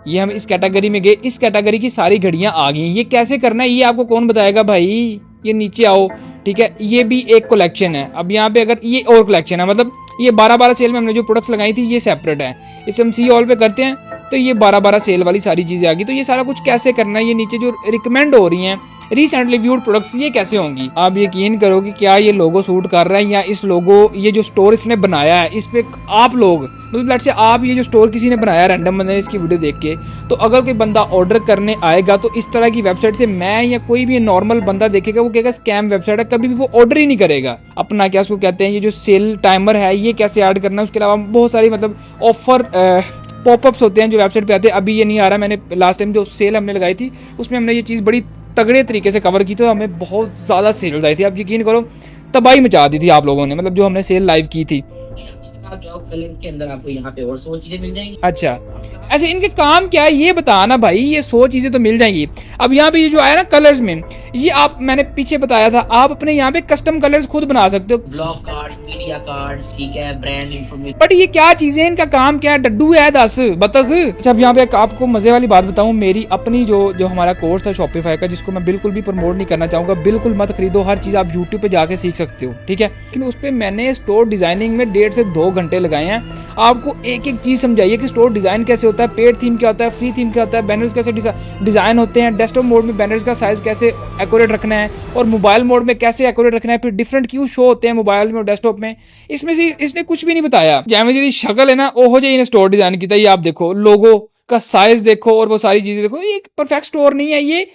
ये हम इस कैटेगरी में गए, इस कैटेगरी की सारी घड़ियां आ गई। ये कैसे करना है ये आपको कौन बताएगा भाई? ये नीचे आओ, ठीक है। ये भी एक कलेक्शन है। अब यहाँ पे अगर ये और कलेक्शन है, मतलब ये 12-12 सेल में हमने जो प्रोडक्ट्स लगाई थी ये सेपरेट है। इसे हम सी ऑल पे करते हैं तो ये 12-12 सेल वाली सारी चीजें आ गई। तो ये सारा कुछ कैसे करना है, ये नीचे जो रिकमेंड हो रही हैं रिसेंटली व्यूड प्रोडक्ट्स, ये कैसे होंगी? आप यकीन करो कि क्या ये लोगो सूट कर रहा है, या इस लोगो ये जो स्टोर इसने बनाया है इस पे आप लोग, मतलब लेट्स से आप ये जो स्टोर किसी ने बनाया रैंडम बंदे ने इसकी वीडियो देख के, तो अगर कोई बंदा ऑर्डर करने आएगा तो इस तरह की वेबसाइट से मैं या कोई भी नॉर्मल बंदा देखेगा, वो कहेगा स्कैम वेबसाइट है, कभी भी वो ऑर्डर ही नहीं करेगा। अपना क्या उसको कहते हैं, ये जो सेल टाइमर है ये कैसे ऐड करना है, उसके अलावा बहुत सारी मतलब ऑफर पॉपअप्स होते हैं जो वेबसाइट पे आते हैं। अभी ये नहीं आ रहा, मैंने लास्ट टाइम जो सेल हमने लगाई थी उसमें हमने ये चीज़ बड़ी तगड़े तरीके से कवर की, तो हमें बहुत ज़्यादा सेल्स आई थी। आप यकीन करो तबाही मचा दी थी आप लोगों ने, मतलब जो हमने सेल लाइव की थी। के अंदर आपको यहाँ पे और 100 चीजें मिल जाएंगी। अच्छा इनके काम क्या है ये बताना भाई। ये 100 चीजें तो मिल जाएंगी। अब यहाँ पे ये जो आया ना कलर्स में, ये आप मैंने पीछे बताया था, आप अपने यहाँ पे कस्टम कलर्स खुद बना सकते हो। ब्लॉक कार्ड, मीडिया कार्ड, ठीक है, ब्रांड इंफॉर्मेशन। बट ये क्या चीजें, इनका काम क्या है? डड्डू है 10 बतख। अच्छा अब यहाँ पे आपको मजे वाली बात बताऊं, मेरी अपनी जो हमारा कोर्स था शॉपिफाई का, जिसको मैं बिल्कुल भी प्रमोट नहीं करना चाहूंगा, बिल्कुल मत खरीदो। हर चीज आप यूट्यूब पे जाके सीख सकते हो, ठीक है। लेकिन उस पर मैंने स्टोर डिजाइनिंग में 1.5 से 2 घंटे लगाए हैं। आपको एक एक चीज समझाइए कि स्टोर डिजाइन कैसे होता है, पेड थीम क्या होता है, फ्री थीम क्या होता है, बैनर्स कैसे डिजाइन होते हैं, डेस्कटॉप मोड में बैनर्स का साइज कैसे एक्यूरेट रखना है, और मोबाइल मोड में कैसे एक्यूरेट रखना है, फिर डिफरेंट क्यों शो होते हैं मोबाइल में और डेस्कटॉप में। इसमें से इसने कुछ भी नहीं बताया। जैसे मेरी शक्ल है ना, ओहो जी स्टोर डिजाइन की था। ये आप देखो, लोगो का साइज देखो और वो सारी चीजें देखो। ये एक परफेक्ट स्टोर नहीं है, ये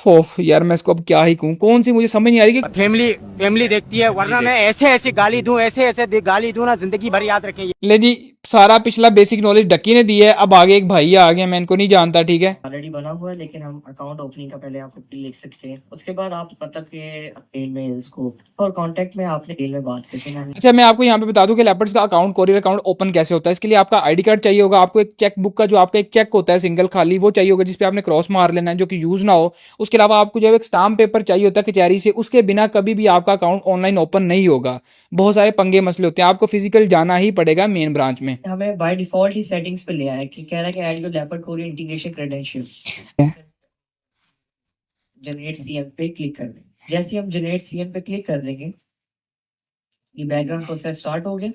ओह यार, मैं इसको अब क्या ही कहूँ, कौन सी मुझे समझ नहीं आ रही कि फैमिली देखती है, वरना मैं ऐसे गाली दूं, ऐसे गाली दूं ना, जिंदगी भर याद रखेंगे। ले जी, सारा पिछला बेसिक नॉलेज डक्की ने दी है, अब आगे एक भाई आ गया, मैं इनको नहीं जानता, ठीक है। ऑलरेडी बना हुआ है, लेकिन हम अकाउंट ओपनिंग का पहले आप 50 लिख सकते हैं। उसके बाद आप मतलब के मेल में इसको और कांटेक्ट में आपने मेल में बात करके ना। अच्छा, मैं आपको यहाँ पे बता दूं कि लेपर्ड्स का अकाउंट, कोरियर अकाउंट ओपन कैसे होता है। इसके लिए आपका आईडी कार्ड चाहिए होगा, आपको एक चेक बुक का जो आपका एक चेक होता है सिंगल खाली, वो चाहिए होगा जिसपे आपने क्रॉस मार लेना है, जो कि यूज ना हो। उसके अलावा आपको जो है एक स्टाम्प पेपर चाहिए होता है कचहरी से, उसके बिना कभी भी आपका अकाउंट ऑनलाइन ओपन नहीं होगा। बहुत सारे पंगे मसले होते हैं, आपको फिजिकल जाना ही पड़ेगा मेन ब्रांच में। हमें बाय डिफॉल्ट ही सेटिंग्स पे ले आया कि कह रहा है कि add your leopard courier integration credential, generate CM पे क्लिक कर दें। जैसे हम जनरेट सीएम पे क्लिक कर देंगे, ये बैकग्राउंड प्रोसेस स्टार्ट हो गया।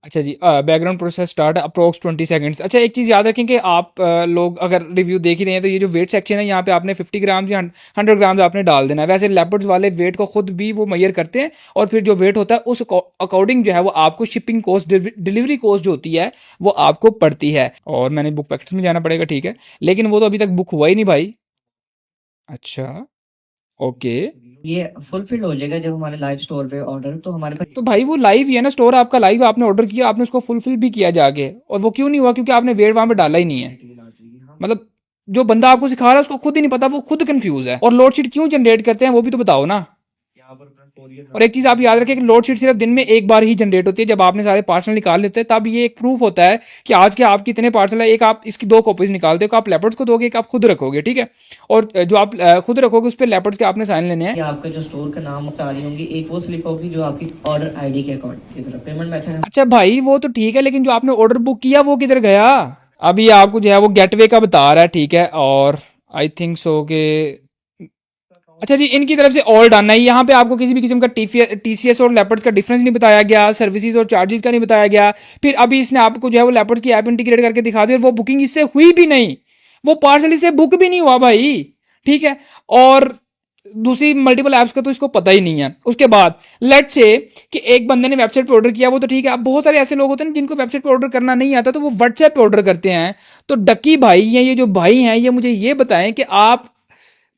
अच्छा जी, background process start approx 20 seconds. अच्छा, एक चीज़ याद रखें कि आप लोग अगर रिव्यू देख ही रहे हैं तो ये जो वेट सेक्शन है, यहाँ पे आपने 50 ग्राम या 100 ग्राम आपने डाल देना है। वैसे लेपर्ड्स वाले वेट को खुद भी वो मेजर करते हैं, और फिर जो वेट होता है उस अकॉर्डिंग जो है वो आपको शिपिंग कॉस्ट, डिलीवरी कॉस्ट जो होती है वो आपको पड़ती है। और मैंने बुक पैकेट्स में जाना पड़ेगा, ठीक है, लेकिन वो तो अभी तक बुक हुआ ही नहीं भाई। अच्छा, ओके, ये फुलफिल हो जाएगा जब हमारे लाइव स्टोर पे ऑर्डर, तो हमारे पास तो भाई वो लाइव ही है ना, स्टोर आपका लाइव, आपने ऑर्डर किया, आपने उसको फुलफिल भी किया जाके, और वो क्यों नहीं हुआ? क्योंकि आपने वेट वहां पे डाला ही नहीं है। मतलब जो बंदा आपको सिखा रहा है उसको खुद ही नहीं पता, वो खुद कंफ्यूज है। और लोड शीट क्यों जनरेट करते हैं वो भी तो बताओ ना। और एक चीज आप याद रखें कि लोड शीट सिर्फ दिन में एक बार ही जनरेट होती है, जब आपने सारे पार्सल निकाल लेते हैं, तब ये एक प्रूफ होता है कि आज के आपके इतने पार्सल है। एक आप इसकी 2 कॉपीज निकालते हो, आप लेपर्ड्स को दोगे, एक आप खुद रखोगे, ठीक है। और जो आप खुद रखोगे उस पर लेपर्ड्स के आपने साइन लेने हैं। आपका जो स्टोर का नाम सारी होंगी, एक वो स्लिप होगी जो आपकी ऑर्डर आईडी के अकाउंट की तरफ पेमेंट मेथड। अच्छा भाई, वो तो ठीक है, लेकिन जो आपने ऑर्डर बुक किया वो किधर गया? अभी आपको जो है वो गेटवे का बता रहा है, ठीक है। और आई थिंक सो के, अच्छा जी, इनकी तरफ से ऑल डन है। यहाँ पे आपको किसी भी किस्म का टीसीएस और लेपर्ड्स का डिफरेंस नहीं बताया गया, सर्विसेज और चार्जेस का नहीं बताया गया। फिर अभी इसने आपको जो है वो लेपर्ड्स की ऐप इंटीग्रेट करके दिखा दी, और वो बुकिंग इससे हुई भी नहीं, वो पार्सल इससे बुक भी नहीं हुआ भाई, ठीक है। और दूसरी मल्टीपल ऐप्स का तो इसको पता ही नहीं है। उसके बाद लेट्स से कि एक बंदे ने वेबसाइट पे ऑर्डर किया, वो तो ठीक है। अब बहुत सारे ऐसे लोग होते हैं जिनको वेबसाइट पे ऑर्डर करना नहीं आता, तो वो व्हाट्सएप पे ऑर्डर करते हैं। तो डक्की भाई हैं, ये जो भाई हैं, ये मुझे ये बताएं कि आप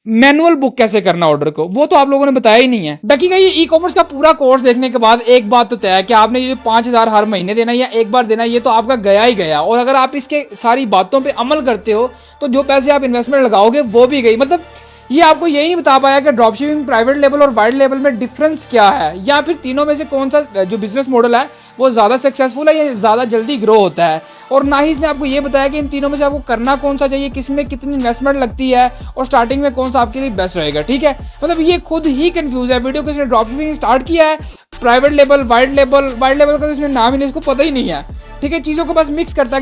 मैनुअल बुक कैसे करना ऑर्डर को, वो तो आप लोगों ने बताया ही नहीं है। डकी का ये ई कॉमर्स का पूरा कोर्स देखने के बाद एक बात तो तय है कि आपने ये 5,000 हर महीने देना या एक बार देना, ये तो आपका गया ही गया। और अगर आप इसके सारी बातों पे अमल करते हो तो जो पैसे आप इन्वेस्टमेंट लगाओगे वो भी गई। मतलब ये आपको यही नहीं बता पाया कि ड्रॉपशिपिंग, प्राइवेट लेवल और वाइड लेवल में डिफरेंस क्या है, या फिर तीनों में से कौन सा जो बिजनेस मॉडल है वो ज्यादा सक्सेसफुल है या ज्यादा जल्दी ग्रो होता है। और ना ही इसने आपको ये बताया कि इन तीनों में से आपको करना कौन सा चाहिए, किस में कितनी इन्वेस्टमेंट लगती है, और स्टार्टिंग में कौन सा आपके लिए बेस्ट रहेगा, ठीक है। मतलब ये खुद ही कंफ्यूज है। वीडियो को इसने ड्रॉपशिपिंग स्टार्ट किया है, प्राइवेट लेवल, वाइड लेवल का तो इसने नाम ही नहीं, इसको पता ही नहीं है, ठीक है। चीजों को बस मिक्स करता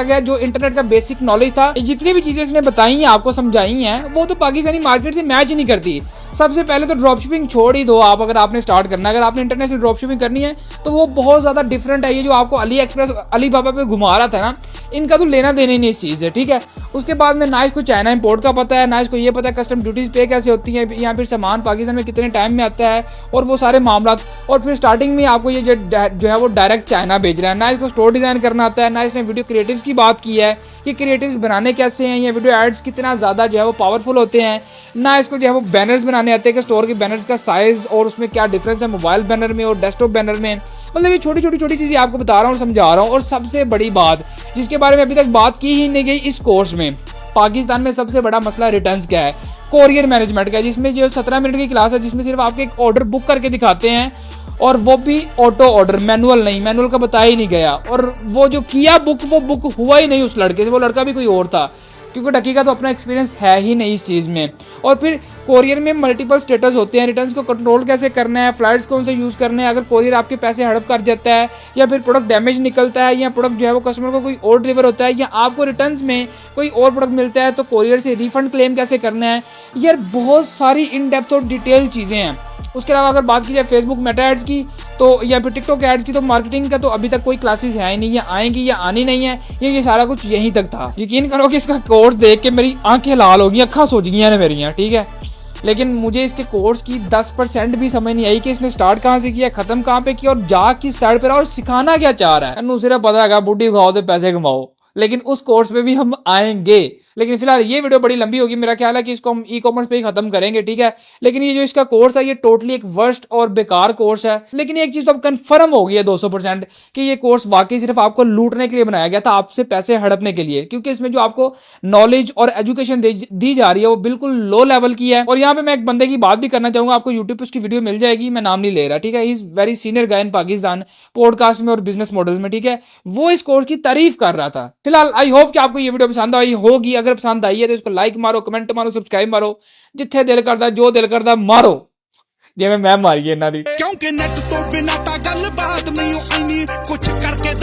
गया। जो इंटरनेट का बेसिक नॉलेज था, जितनी भी चीजें इसने बताई हैं, आपको समझाई हैं, वो तो पाकिस्तानी मार्केट से मैच ही नहीं करती। सबसे पहले तो ड्रॉपशिपिंग छोड़ ही दो आप, अगर आपने स्टार्ट करना है, अगर आपने इंटरनेशनल ड्रॉपशिपिंग करनी है तो वो बहुत ज्यादा डिफरेंट है। ये जो आपको अली एक्सप्रेस, अली बाबा पे घुमा रहा था ना, इनका तो लेना देना ही नहीं इस चीज से, ठीक है। उसके बाद में ना इसको चाइना इंपोर्ट का पता है, ना इसको ये पता है कस्टम ड्यूटीज पे कैसे होती हैं, या फिर सामान पाकिस्तान में कितने टाइम में आता है, और वो सारे मामला। और फिर स्टार्टिंग में आपको ये जो है वो डायरेक्ट चाइना भेज रहा है। ना इसको स्टोर डिजाइन करना आता है, ना इसने वीडियो क्रिएटिव्स की बात की है कि क्रिएटिव्स बनाने कैसे हैं, या वीडियो एड्स कितना ज्यादा जो है वो पावरफुल होते हैं। ना इसको जो है वो बैनर्स बनाने आते हैं कि स्टोर के बैनर्स का साइज और उसमें क्या डिफरेंस है मोबाइल बैनर में और डेस्कटॉप बैनर में। मतलब ये छोटी छोटी चीजें आपको बता रहा हूँ, समझा रहा हूँ। और सबसे बड़ी बात जिसके बारे में अभी तक बात की ही नहीं गई इस कोर्स में, पाकिस्तान में सबसे बड़ा मसला रिटर्न्स का है, कोरियर मैनेजमेंट का, जिसमें जो 17 मिनट की क्लास है, जिसमें सिर्फ आपके एक ऑर्डर बुक करके दिखाते हैं, और वो भी ऑटो ऑर्डर, मैनुअल नहीं, मैनुअल का बताया ही नहीं गया। और वो जो किया बुक, वो बुक हुआ ही नहीं उस लड़के से, वो लड़का भी कोई और था, क्योंकि डकी का तो अपना एक्सपीरियंस है ही नहीं इस चीज़ में। और फिर कोरियर में मल्टीपल स्टेटस होते हैं, रिटर्न्स को कंट्रोल कैसे करना है, फ्लाइट्स कौन से यूज़ करने हैं, अगर कोरियर आपके पैसे हड़प कर जाता है, या फिर प्रोडक्ट डैमेज निकलता है, या प्रोडक्ट जो है वो कस्टमर को कोई और डिलीवर होता है, या आपको रिटर्न्स में कोई और प्रोडक्ट मिलता है तो कोरियर से रिफंड क्लेम कैसे करना है। यार बहुत सारी इन डेप्थ और डिटेल चीज़ें हैं। उसके अलावा अगर बात की जाए फेसबुक मेटा एड्स की तो, या फिर टिकटॉक एड्स की, तो मार्केटिंग का तो अभी तक कोई क्लासेस है ही नहीं, या आएंगी या आनी नहीं है, ये सारा कुछ यहीं तक था। यकीन करो कि इसका कोर्स देख के मेरी आंखें लाल हो गई, अक्खां सूज गई हैं मेरी, ठीक है। लेकिन मुझे इसके कोर्स की 10% भी समझ नहीं आई कि इसने स्टार्ट कहाँ से किया, खत्म कहाँ पे किया, और जा किस साइड पे रहा, और सिखाना क्या चाह रहा है। सिर्फ पता है बुढ़ी खाओ तो पैसे कमाओ, लेकिन उस कोर्स पे भी हम आएंगे। लेकिन फिलहाल ये वीडियो बड़ी लंबी होगी, मेरा ख्याल है कि इसको हम ई कॉमर्स पे ही खत्म करेंगे, ठीक है। लेकिन ये जो इसका कोर्स है ये टोटली एक वर्स्ट और बेकार कोर्स है। लेकिन एक चीज तो अब कंफर्म हो गई है 200% कि ये कोर्स वाकई सिर्फ आपको लूटने के लिए बनाया गया था, आपसे पैसे हड़पने के लिए, क्योंकि इसमें जो आपको नॉलेज और एजुकेशन दी जा रही है वो बिल्कुल लो लेवल की है। और यहाँ पे मैं एक बंदे की बात भी करना चाहूंगा, आपको यूट्यूब पे उसकी वीडियो मिल जाएगी, मैं नाम नहीं ले रहा, ठीक है। He is very senior guy in Pakistan podcast में और बिजनेस मॉडल्स में, ठीक है। वो इस कोर्स की तारीफ कर रहा था। फिलहाल आई होप कि आपको ये वीडियो पसंद आई होगी। अगर पसंद आई है तो इसको लाइक मारो, कमेंट मारो, सब्सक्राइब मारो, जिथे दिल करदा जो दिल करदा मारो, जिवें मैं मारी इन्हां दी। क्योंकि नेट तो बिना ता गल बात नहीं आईनी कुछ करके